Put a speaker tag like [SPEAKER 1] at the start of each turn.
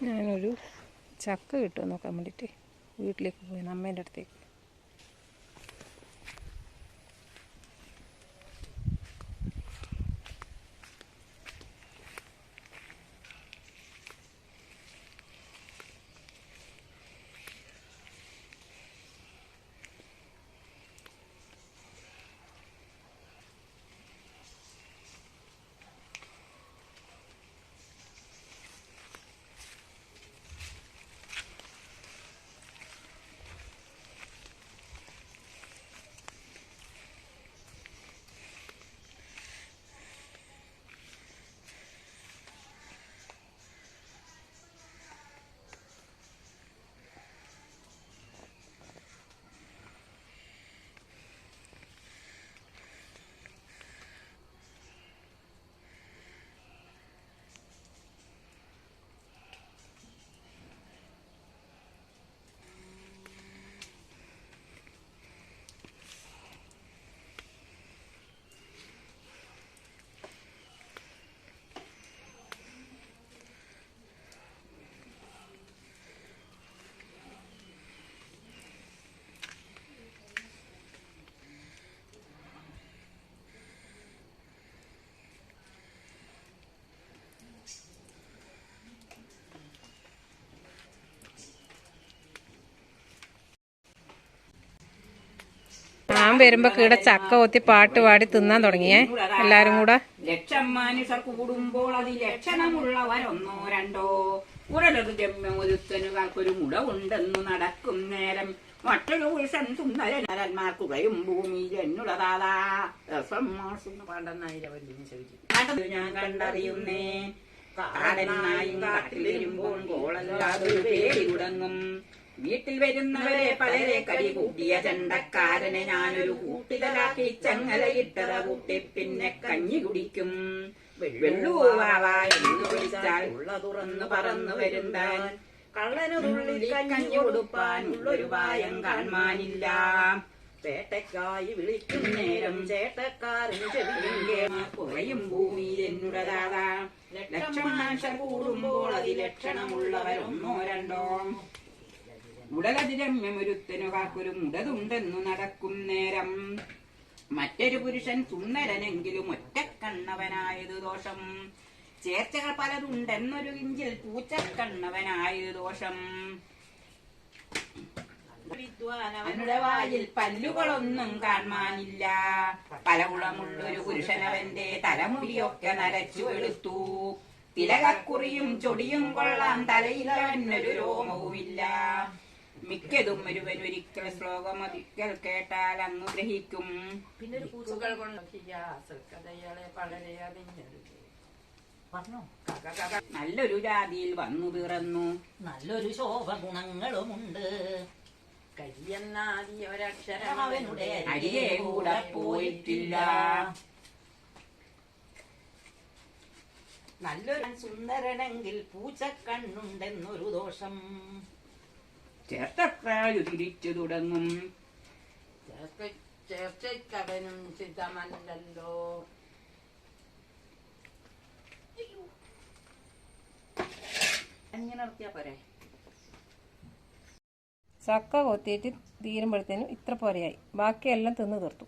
[SPEAKER 1] ഞാനൊരു ചക്ക കിട്ടുമോ നോക്കാൻ വേണ്ടിയിട്ട് വീട്ടിലേക്ക് പോയി അമ്മേൻ്റെ അടുത്തേക്ക്. ഞാൻ വരുമ്പോ കീടെ ചക്ക കൊത്തി പാട്ട് പാടി തിന്നാൻ തുടങ്ങിയേ എല്ലാരും കൂടെ.
[SPEAKER 2] ലക്ഷം മനുഷ്യർ കൂടുമ്പോൾ അത് ലക്ഷണമുള്ളവരൊന്നോ രണ്ടോ ഉടലൊരു ജന്മൊരുത്തനു കാൽക്കൊരു മുടവുണ്ടെന്നു നടക്കും നേരം മറ്റൊരു പുരുഷൻ സുന്ദരന്മാർക്കുകയും ഭൂമിയിൽ എന്നുള്ളതാതാ ഞാൻ കണ്ടറിയുന്നേ. കാടനായും കാട്ടിൽ വരുമ്പോൾ കോളല്ലാതൊരു പേടി തുടങ്ങും. വീട്ടിൽ വരുന്നവരെ പലരെ കരി കൂട്ടിയ ചെണ്ടക്കാരനെ ഞാനൊരു കൂട്ടിലാക്കി ചങ്ങലയിട്ടത കൂട്ടി പിന്നെ കഞ്ഞി കുടിക്കും. വെള്ളുവാവ എന്ന് വിളിച്ചാൽ ഉള്ള തുറന്നു പറന്നു വരുന്നാൻ കള്ളനു തുള്ളി കഞ്ഞി കൊടുപ്പാൻ ഉള്ളൊരു പായം കാണാനില്ല. പേട്ടക്കായി വിളിക്കും നേരം ചേട്ടക്കാരൻ കുറയും ഭൂമിയിൽ എന്നുടതാകാ. ലക്ഷം മനുഷ്യർ കൂടുമ്പോൾ അതി ലക്ഷണമുള്ളവരൊന്നോ രണ്ടോ ഉടലതിരമ്യമൊരുത്തനു കാക്കൊരു മുടതുണ്ടെന്നു നടക്കും നേരം മറ്റൊരു പുരുഷൻ സുന്ദരനെങ്കിലും ഒറ്റക്കണ്ണവനായത് ദോഷം. ചേർച്ചകൾ പലതുണ്ടെന്നൊരു ഇഞ്ചിൽ പൂച്ചക്കണ്ണവനായത് ദോഷം. അവനുടെ വായിൽ പല്ലുകളൊന്നും കാണാനില്ല. പലകുളമുള്ളൊരു പുരുഷനവന്റെ തലമുടിയൊക്കെ നരച്ചു വെളുത്തു. തിലകക്കുറിയും ചൊടിയും കൊള്ളാം, തലയിൽ അവനൊരു രോമവുമില്ല. മിക്കതും ഒരുവനൊരിക്കൽ ശ്ലോകം ഒരിക്കൽ കേട്ടാൽ അങ്ങ് ഗ്രഹിക്കും. നല്ലൊരു ജാതിയിൽ വന്നു പിറന്നു,
[SPEAKER 3] നല്ലൊരു ശോഭ ഗുണങ്ങളുമുണ്ട്. കരിയെന്നാദി ഒരക്ഷരം അവനുടെ
[SPEAKER 2] അരികെ കൂടെ പോയിട്ടില്ല.
[SPEAKER 3] നല്ലൊരു സുന്ദരനെങ്കിൽ പൂച്ചക്കണ്ണുണ്ടെന്നൊരു ദോഷം.
[SPEAKER 2] ചേർത്തക്കാരു തിരിച്ചു തുടങ്ങും.
[SPEAKER 3] ചേർച്ചയ്ക്കവനും ചിതമല്ലല്ലോ.
[SPEAKER 2] അങ്ങനെ നിർത്തിയാ പോരെ.
[SPEAKER 1] ചക്ക കൊത്തിയിട്ട് തീരുമ്പോഴത്തേനും ഇത്ര പോരെയായി. ബാക്കിയെല്ലാം തിന്ന് തീർത്തു.